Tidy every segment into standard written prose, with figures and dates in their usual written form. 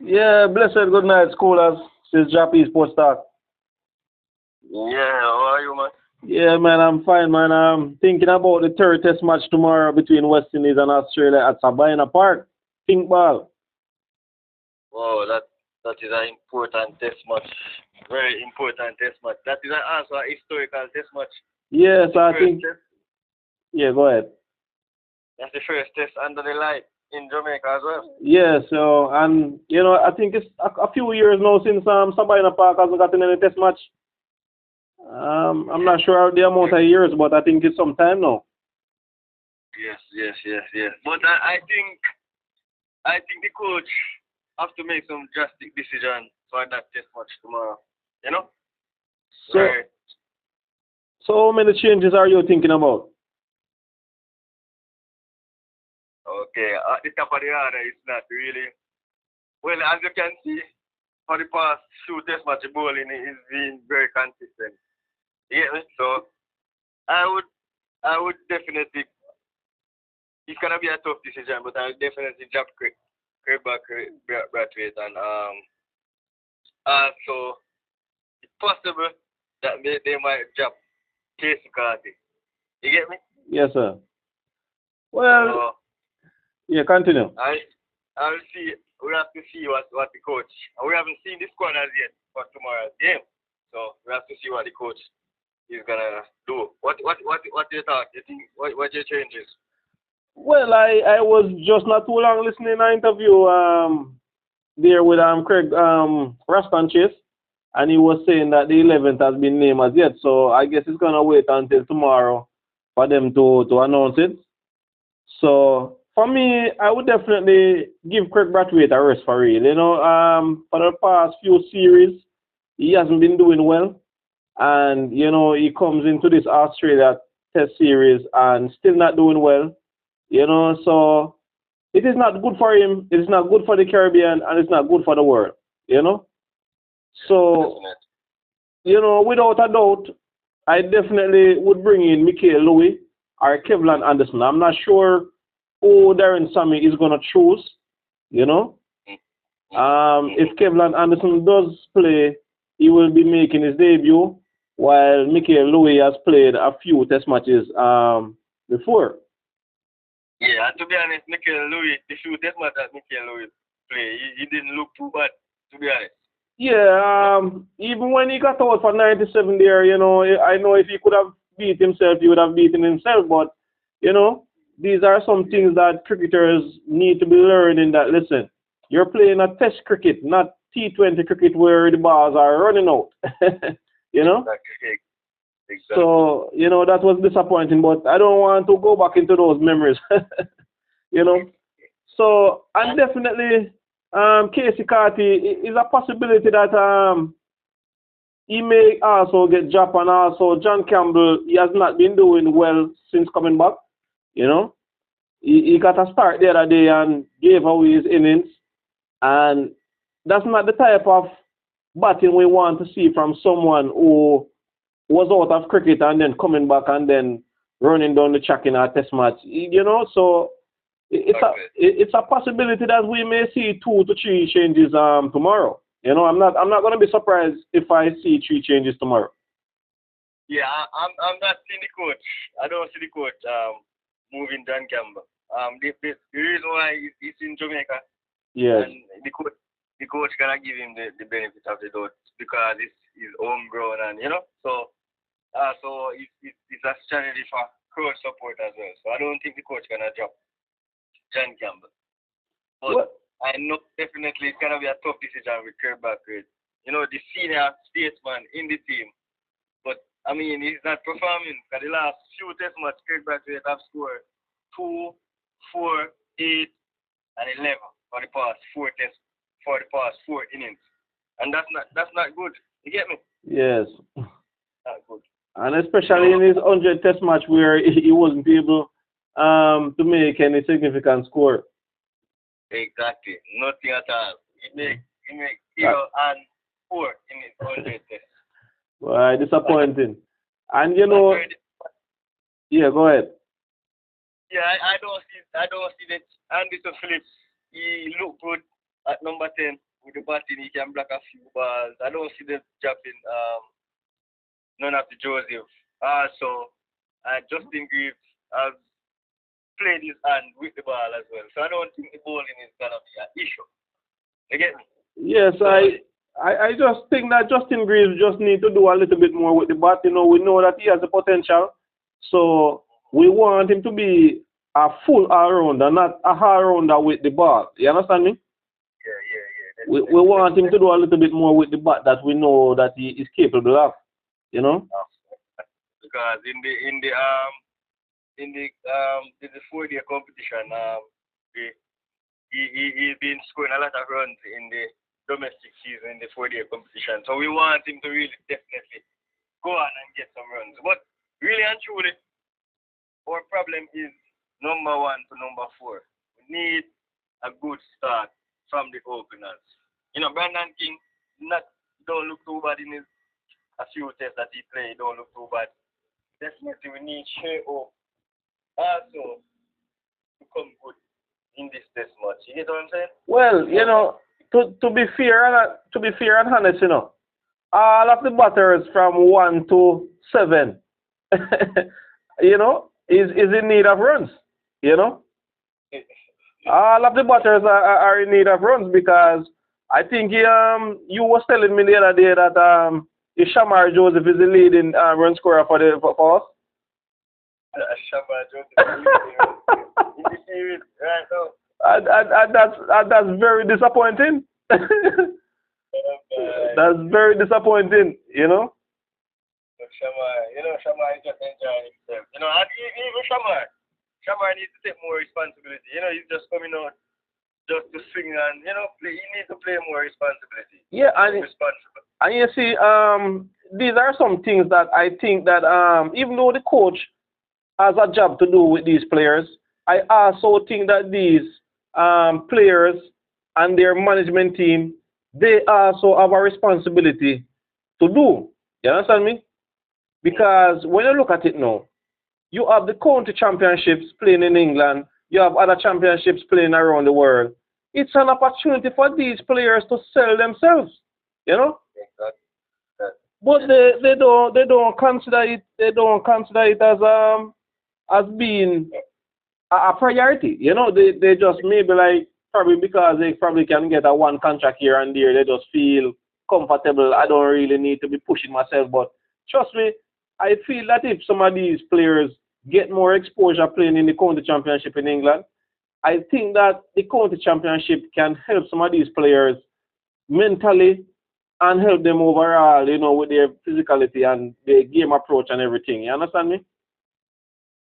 Yeah, blessed good night, schoolers. This is Jah-P Sports Talk. Yeah, how are you, man? Yeah, man, I'm fine, man. I'm thinking about the third test match tomorrow between West Indies and Australia at Sabina Park. Pink ball. Oh, that is an important test match. Very important test match. That is also a historical test match. Yes, The I first think. test. Yeah, go ahead. That's the first test under the light in Jamaica as well. Yeah, so, and, I think it's a few years now since Sabina Park hasn't gotten any test match. I'm not sure the amount of years, but I think it's some time now. Yes. But I think the coach have to make some drastic decision for that test match tomorrow. You know? So, Right. so how many changes are you thinking about? Okay. At the top of the order, it's not really. Well, as you can see, for the past few test match, the bowling is being very consistent. Yeah, so I would definitely. It's gonna be a tough decision, but I'll definitely drop Craig back Brathwaite and also it's possible that they might drop Casey Carty. You get me? Yes, sir. Well, So yeah, continue. I'll see. We have to see what the coach. We haven't seen the squad as yet for tomorrow's game, so we have to see what the coach is gonna do. What do you thought? You think what your changes? Well, I was just not too long listening to an interview there with Craig Raston Chase, and he was saying that the 11th has been named as yet. So I guess it's gonna wait until tomorrow for them to announce it. So for me, I would definitely give Craig Brathwaite a rest for real. For the past few series, he hasn't been doing well, and he comes into this Australia Test series and still not doing well. So it is not good for him. It is not good for the Caribbean, and it's not good for the world. You know. So Definitely. without a doubt, I definitely would bring in Michael Louis or Kevlan Anderson. I'm not sure who Darren Sammy is gonna choose. You know. If Kevlan Anderson does play, he will be making his debut, while Michael Louis has played a few Test matches before. Yeah, and to be honest, Michael Louis, the few test match that Michael Louis play, he didn't look too bad, to be honest. Yeah, even when he got out for 97 there, I know if he could have beat himself, he would have beaten himself. But, these are some things that cricketers need to be learning that, listen, you're playing a test cricket, not T20 cricket where the balls are running out. you know? Exactly. So, that was disappointing, but I don't want to go back into those memories. you know? So, and definitely, Casey Carty is a possibility that he may also get Jap, and also John Campbell. He has not been doing well since coming back. You know, he got a start the other day and gave away his innings, and that's not the type of batting we want to see from someone who was out of cricket and then coming back and then running down the track in a test match. So it's a possibility that we may see 2 to 3 changes tomorrow. I'm not going to be surprised if I see 3 changes tomorrow. Yeah, I'm not seeing the coach. I don't see the coach moving John Campbell. The reason why he's in Jamaica Yes. and the coach gonna give him the benefit of the doubt because it's homegrown and so it's a strategy for coach support as well. So I don't think the coach gonna drop John Campbell. But What? I know definitely it's gonna be a tough decision with Kirk Brathwaite. The senior statesman in the team. But I mean he's not performing. For the last few test matches, Kirk Brathwaite have scored 2, 4, 8, and 11 for the past four innings. And that's not good. You get me? Yes. Not good. And especially in his 100 test match where he wasn't able to make any significant score. Exactly. Nothing at all. He make 0 and 4 in his 100 test. Well, disappointing. And yeah, go ahead. Yeah, I don't see that Anderson Phillips. He looked good at number 10 with the batting, he can block a few balls. I don't see the Jah-P none of the Joseph. Also, Justin Greaves has played his hand with the ball as well. So I don't think the bowling is gonna be an issue. You get me? Yes, So, I just think that Justin Greaves just need to do a little bit more with the bat. You know, we know that he has the potential. So we want him to be a full all-rounder, not a all-rounder with the ball. You understand me? yeah. We want him to do a little bit more with the bat that we know that he is capable of. You know? Because in the 4-day competition, he's been scoring a lot of runs in the domestic season in the 4-day competition. So we want him to really definitely go on and get some runs. But really and truly, our problem is number 1 to number 4. We need a good start from the openers. You know, Brandon King don't look too bad in his a few tests that he played. Don't look too bad. Definitely, we need Shea-O also to come good in this test match. You get what I'm saying? Well, you know, to be fair and honest, you know, all of the batters from 1 to 7, you know, is in need of runs. You know, all of the batters are in need of runs because I think you was telling me the other day that Shamar Joseph is the leading run scorer for us. Shamar Joseph in the series right now. And that's very disappointing. That's very disappointing, you know. Shamar is just enjoying himself. You know, and even Shamar needs to take more responsibility. You know, he's just coming out just to swing and, you know, play. He needs to play more responsibility. Yeah, and you see, these are some things that I think that even though the coach has a job to do with these players, I also think that these players and their management team, they also have a responsibility to do. You understand me? Because when you look at it now, you have the county championships playing in England, you have other championships playing around the world. It's an opportunity for these players to sell themselves, you know. But they don't consider it as being a priority, you know. They just maybe like probably because they probably can get a one contract here and there, they just feel comfortable. I don't really need to be pushing myself, but trust me, I feel that if some of these players get more exposure playing in the county championship in England, I think that the county championship can help some of these players mentally and help them overall, you know, with their physicality and their game approach and everything. You understand me?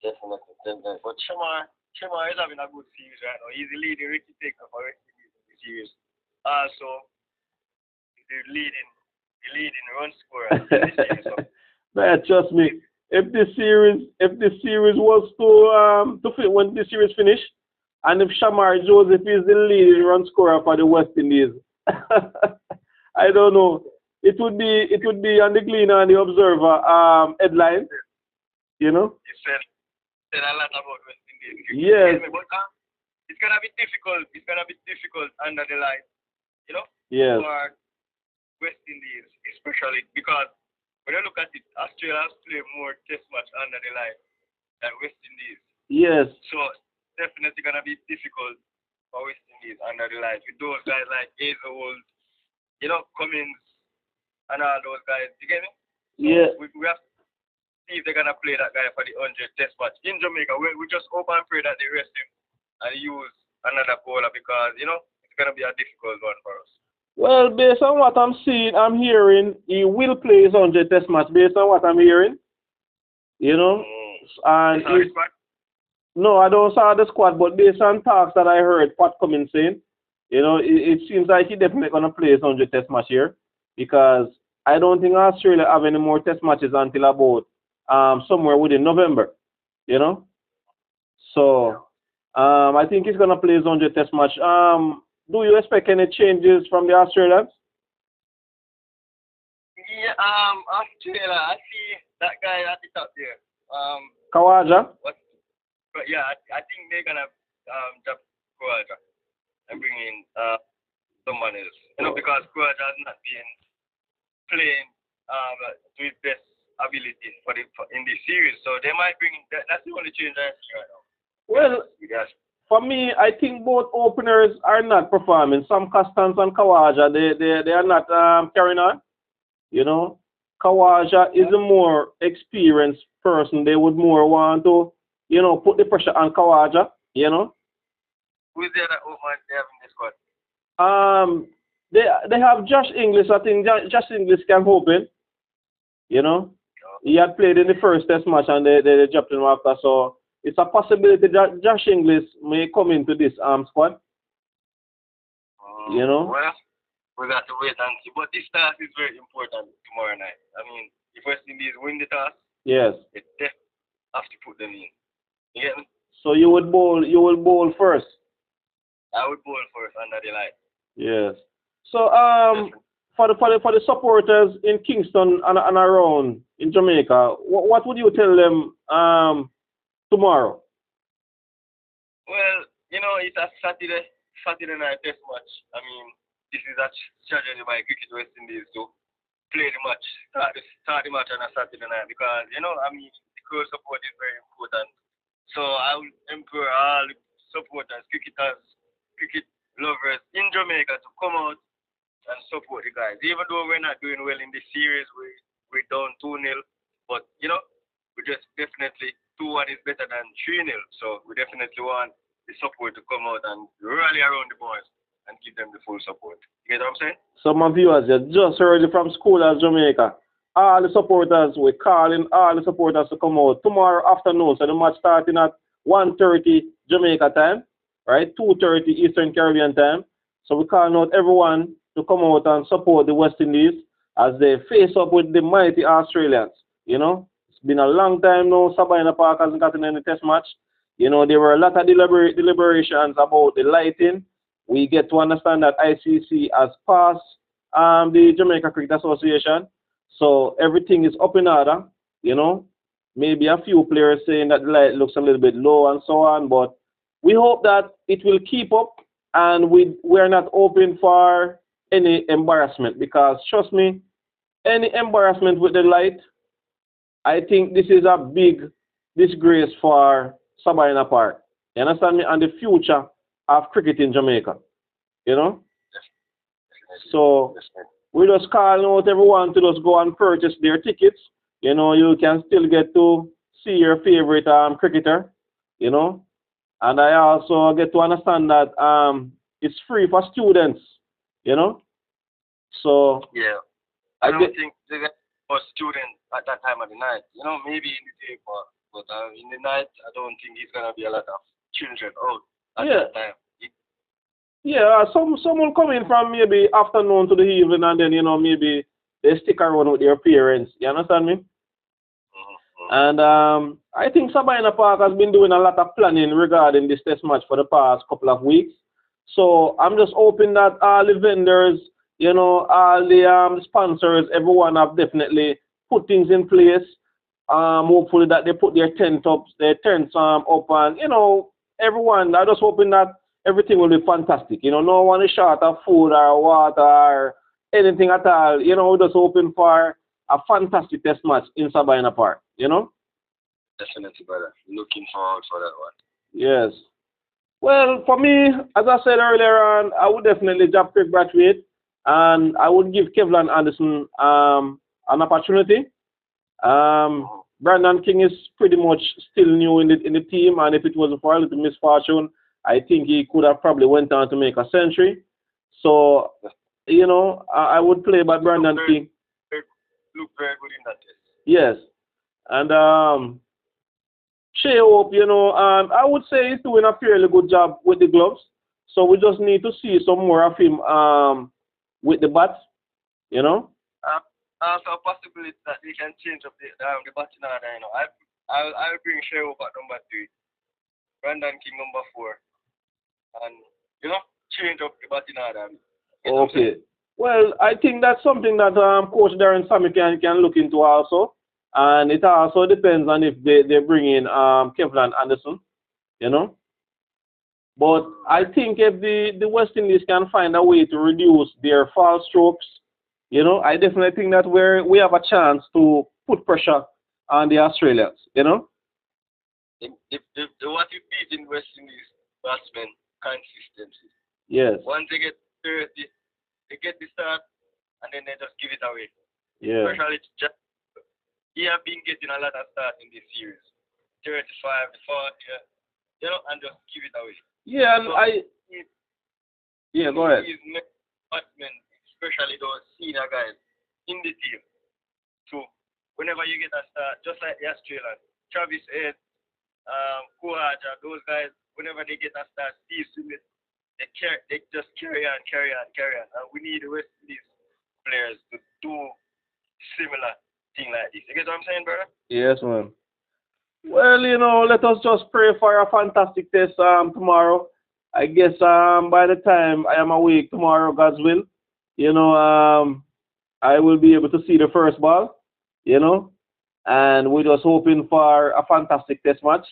Definitely. But Shamar is having a good series right now. He's the leading Ricky Taker for the series. Also, the leading run scorer in the series. So. Man, trust me. If this series was when this series finish, and if Shamar Joseph is the leading run scorer for the West Indies, I don't know. It would be on the Gleaner and the Observer headline, you know. You said a lot about West Indies. Yes. But, it's gonna be difficult. It's gonna be difficult under the light, you know. Yes. For West Indies, especially because when you look at it, Australia has played more test match under the light than West Indies. Yes. So definitely gonna be difficult for West Indies under the light with those guys like Hazelwood, you know, Cummins and all those guys. You get me? So yeah. We have to see if they're gonna play that guy for the 100 test match in Jamaica. We just hope and pray that they rest him and use another bowler because you know it's gonna be a difficult one for us. Well, based on what I'm hearing, he will play his 100 test match. Based on what I'm hearing, you know, and no, I don't saw the squad, but based on talks that I heard, Pat Cummins saying, you know, it seems like he definitely gonna play his 100 test match here because I don't think Australia have any more test matches until about somewhere within November, you know. So I think he's gonna play his 100 test match. Do you expect any changes from the Australians? Yeah, Australia, I see that guy at the top there. Kawaja? But yeah, I think they're gonna drop Kawaja and bring in someone else. You know, because Coach has not been playing to his best ability in this series. So they might bring that's the only change I see right now. Well, Yes. for me, I think both openers are not performing. Some Costans and Kawaja, they are not carrying on. You know, Kawaja is a more experienced person. They would more want to, put the pressure on Kawaja. You know, Who is the other opener they have in the squad? um, they have Josh Inglis. I think Josh Inglis can open. You know, he had played in the first test match and they dropped him after. So it's a possibility that Josh Inglis may come into this squad. You know. Well, we got to wait and see. But this task is very important tomorrow night. I mean, if West Indies win the task, yes, they definitely have to put them in. You get me? So you will bowl first. I would bowl first under the light. Yes. So for the supporters in Kingston and around in Jamaica, what would you tell them tomorrow? Well, it's a Saturday night test match. I mean, this is a strategy by Cricket West Indies to play the match, start the match on a Saturday night because, the crowd support is very important. So I will implore all the supporters, cricketers, cricket lovers in Jamaica to come out and support the guys. Even though we're not doing well in this series, we're down 2-0, but, we just definitely 2-1 is better than 3-0. So we definitely want the support to come out and rally around the boys and give them the full support. You get what I'm saying? So my viewers, you just heard it from School as Jamaica. All the supporters, we're calling all the supporters to come out tomorrow afternoon. So the match starting at 1:30 Jamaica time, right? 2:30 Eastern Caribbean time. So we're calling out everyone to come out and support the West Indies as they face up with the mighty Australians. It's been a long time now. Sabina Park hasn't gotten any test match. There were a lot of deliberations about the lighting. We get to understand that ICC has passed the Jamaica Cricket Association. So everything is up in order, Maybe a few players saying that the light looks a little bit low and so on, but we hope that it will keep up and we're not open for any embarrassment because, trust me, any embarrassment with the light, I think this is a big disgrace for Sabina Park. You understand me? And the future of cricket in Jamaica, So we just call out everyone to just go and purchase their tickets. You can still get to see your favorite cricketer, And I also get to understand that it's free for students, So yeah, I don't think they get for students at that time of the night. Maybe in the day, but in the night, I don't think it's gonna be a lot of children out at that time. Yeah, some will come in from maybe afternoon to the evening, and then maybe they stick around with their parents. You understand me? Mm-hmm. And I think Sabina Park has been doing a lot of planning regarding this test match for the past couple of weeks. So I'm just hoping that all the vendors, all the sponsors, everyone have definitely put things in place. Hopefully that they put their tents up, and everyone. I'm just hoping that everything will be fantastic. No one is short of food or water or anything at all. We're just hoping for a fantastic test match in Sabina Park. Definitely, brother. Looking forward for that one. Yes. Well, for me, as I said earlier on, I would definitely Jah-P graduate, and I would give Kevlin Anderson an opportunity. Brandon King is pretty much still new in the team, and if it wasn't for a little misfortune, I think he could have probably went on to make a century. So, I would play by Brandon King. Look very good in that test. Yes. And Shea Hope, I would say he's doing a fairly good job with the gloves. So we just need to see some more of him with the bats, Also a possibility that they can change up the batting order, I'll bring Shea Hope at number 3, Brandon King number 4, and change up the batting order. Okay. Well, I think that's something that Coach Darren Sammy can look into also. And it also depends on if they bring in Kevlin Anderson, But I think if the West Indies can find a way to reduce their foul strokes, I definitely think that we have a chance to put pressure on the Australians. The what you beat in West Indies batsmen consistency. Yes. Once they get 30, they get the start and then they just give it away. Yeah. Especially he have been getting a lot of start in this series. 35, 40, and just give it away. Yeah, and so yeah, go ahead. He's batsmen, especially those senior guys in the team. So whenever you get a start, just like the Australians, Travis Head, Kuhaja, those guys, whenever they get a start, Steve Smith, they just carry on. And we need the West Indies players to do similar thing like this. You get what I'm saying, brother? Yes, man. Well, let us just pray for a fantastic test tomorrow. I guess by the time I am awake tomorrow, God's will, I will be able to see the first ball, and we're just hoping for a fantastic test match.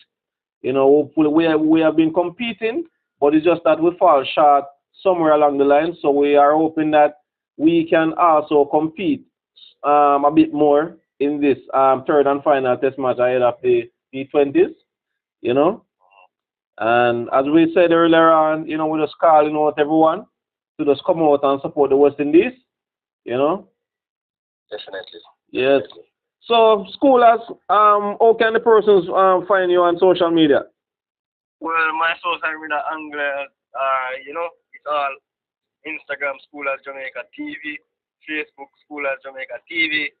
Hopefully we have been competing, but it's just that we fall short somewhere along the line. So we are hoping that we can also compete a bit more in this third and final test match ahead of the T20s, And as we said earlier on, we're just calling out everyone to just come out and support the West Indies, Definitely. Yes. So, schoolers, how can the persons find you on social media? Well, my social media anglers are, it's all Instagram Schoolers Jamaica TV, Facebook Schoolers Jamaica TV,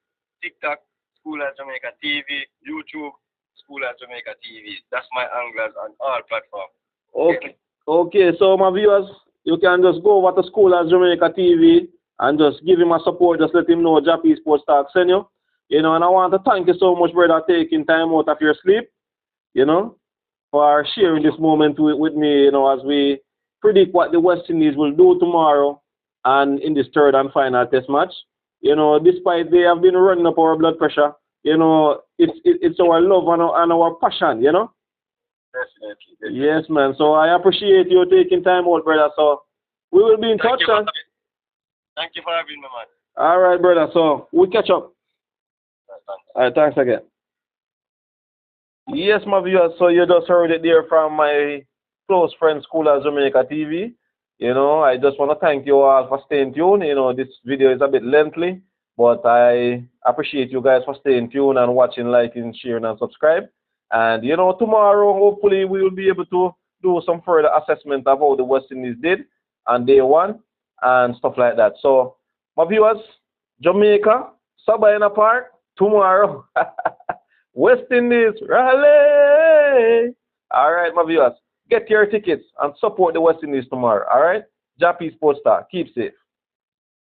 TikTok Schoolers Jamaica TV, YouTube Schoolers Jamaica TV. That's my anglers on all platforms. Okay. Okay, so my viewers, you can just go over to Schoolers Jamaica TV and just give him a support. Just let him know Jah-P Sports Talk send you. And I want to thank you so much, brother, taking time out of your sleep, for sharing this moment with me, as we predict what the West Indies will do tomorrow and in this third and final test match. Despite they have been running up our blood pressure, it's our love and our passion, Definitely. Yes, man. So I appreciate you taking time out, brother. So we will be in touch. Thank you for having me, man. All right, brother. So we catch up. All right, thanks again. Yes, my viewers, so you just heard it there from my close friend, Schoolers Jamaica TV. I just want to thank you all for staying tuned. This video is a bit lengthy, but I appreciate you guys for staying tuned and watching, liking, sharing, and subscribe. And, tomorrow, hopefully, we will be able to do some further assessment of how the West Indies did on day one and stuff like that. So, my viewers, Jamaica, Sabina Park, tomorrow. West Indies, rally! All right, my viewers, get your tickets and support the West Indies tomorrow. All right? Jah-P Sports Talk. Keep safe.